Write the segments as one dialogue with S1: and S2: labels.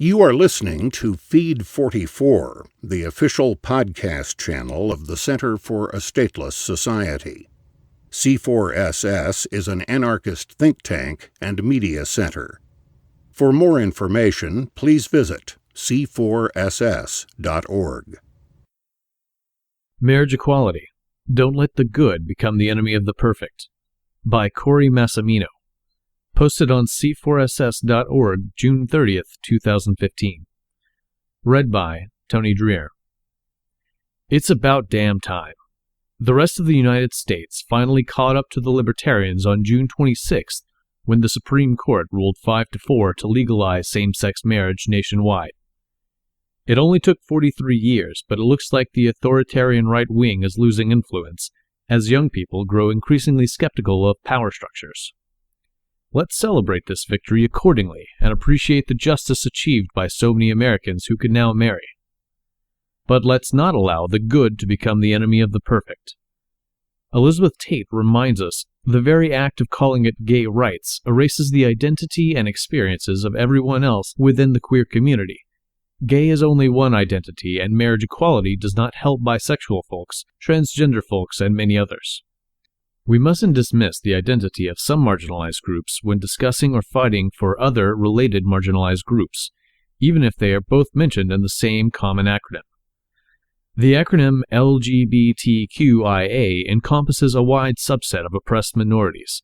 S1: You are listening to Feed 44, the official podcast channel of the Center for a Stateless Society. C4SS is an anarchist think tank and media center. For more information, please visit c4ss.org.
S2: Marriage Equality. Don't Let the Good Become the Enemy of the Perfect, by Cory Massimino. Posted on c4ss.org, June 30th, 2015. Read by Tony Dreher. It's about damn time. The rest of the United States finally caught up to the libertarians on June 26th when the Supreme Court ruled 5-4 to legalize same-sex marriage nationwide. It only took 43 years, but it looks like the authoritarian right wing is losing influence as young people grow increasingly skeptical of power structures. Let's celebrate this victory accordingly and appreciate the justice achieved by so many Americans who can now marry. But let's not allow the good to become the enemy of the perfect. Elizabeth Tate reminds us the very act of calling it gay rights erases the identity and experiences of everyone else within the queer community. Gay is only one identity, and marriage equality does not help bisexual folks, transgender folks, and many others. We mustn't dismiss the identity of some marginalized groups when discussing or fighting for other related marginalized groups, even if they are both mentioned in the same common acronym. The acronym LGBTQIA encompasses a wide subset of oppressed minorities.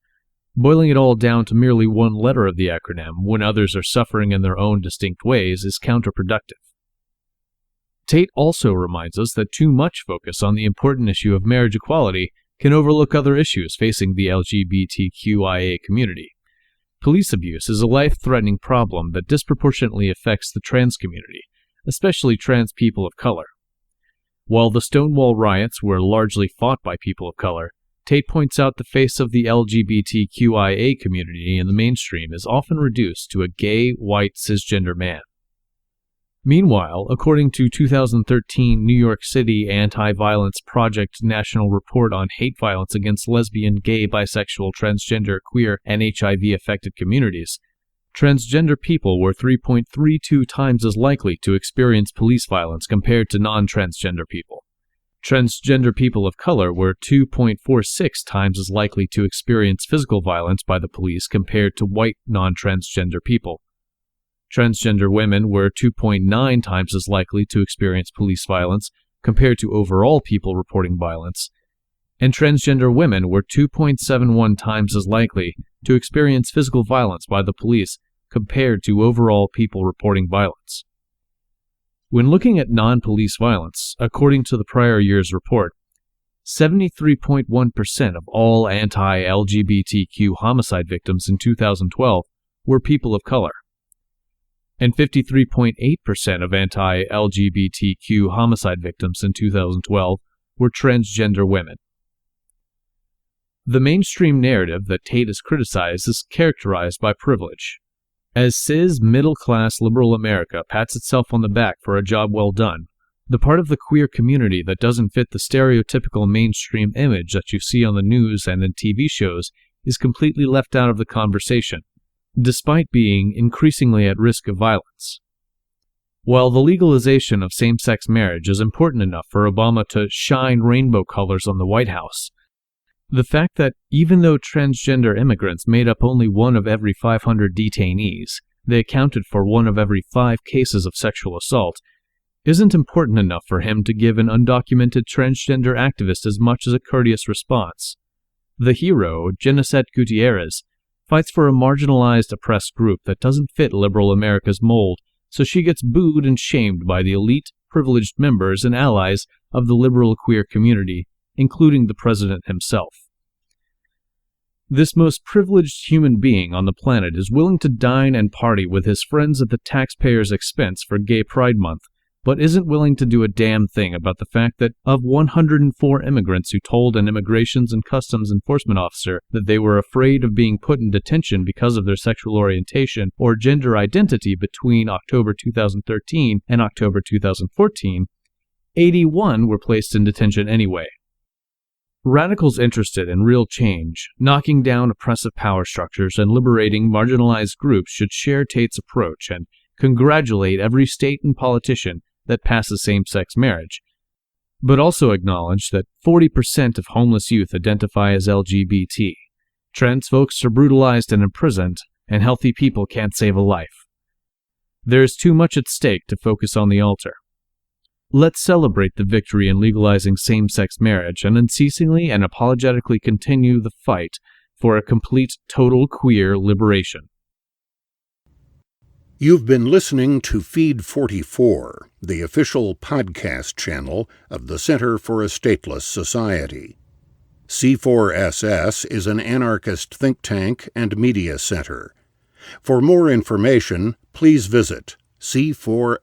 S2: Boiling it all down to merely one letter of the acronym when others are suffering in their own distinct ways is counterproductive. Tate also reminds us that too much focus on the important issue of marriage equality can overlook other issues facing the LGBTQIA community. Police abuse is a life-threatening problem that disproportionately affects the trans community, especially trans people of color. While the Stonewall riots were largely fought by people of color, Tate points out the face of the LGBTQIA community in the mainstream is often reduced to a gay, white, cisgender man. Meanwhile, according to 2013 New York City Anti-Violence Project National Report on Hate Violence Against Lesbian, Gay, Bisexual, Transgender, Queer, and HIV-affected communities, transgender people were 3.32 times as likely to experience police violence compared to non-transgender people. Transgender people of color were 2.46 times as likely to experience physical violence by the police compared to white non-transgender people. Transgender women were 2.9 times as likely to experience police violence compared to overall people reporting violence, and transgender women were 2.71 times as likely to experience physical violence by the police compared to overall people reporting violence. When looking at non-police violence, according to the prior year's report, 73.1% of all anti-LGBTQ homicide victims in 2012 were people of color, and 53.8% of anti-LGBTQ homicide victims in 2012 were transgender women. The mainstream narrative that Tate has criticized is characterized by privilege. As cis, middle-class liberal America pats itself on the back for a job well done, the part of the queer community that doesn't fit the stereotypical mainstream image that you see on the news and in TV shows is completely left out of the conversation, despite being increasingly at risk of violence. While the legalization of same-sex marriage is important enough for Obama to shine rainbow colors on the White House, the fact that even though transgender immigrants made up only 1 of every 500 detainees, they accounted for 1 of every 5 cases of sexual assault, isn't important enough for him to give an undocumented transgender activist as much as a courteous response. The hero, Geneset Gutierrez, fights for a marginalized, oppressed group that doesn't fit liberal America's mold, so she gets booed and shamed by the elite, privileged members and allies of the liberal queer community, including the president himself. This most privileged human being on the planet is willing to dine and party with his friends at the taxpayer's expense for Gay Pride Month, but isn't willing to do a damn thing about the fact that of 104 immigrants who told an Immigrations and Customs Enforcement officer that they were afraid of being put in detention because of their sexual orientation or gender identity between October 2013 and October 2014, 81 were placed in detention anyway. Radicals interested in real change, knocking down oppressive power structures and liberating marginalized groups should share Tate's approach and congratulate every state and politician that passes same-sex marriage, but also acknowledge that 40% of homeless youth identify as LGBT. Trans folks are brutalized and imprisoned, and healthy people can't save a life. There is too much at stake to focus on the altar. Let's celebrate the victory in legalizing same-sex marriage and unceasingly and apologetically continue the fight for a complete, total queer liberation.
S1: You've been listening to Feed 44, the official podcast channel of the Center for a Stateless Society. C4SS is an anarchist think tank and media center. For more information, please visit c4ss.org.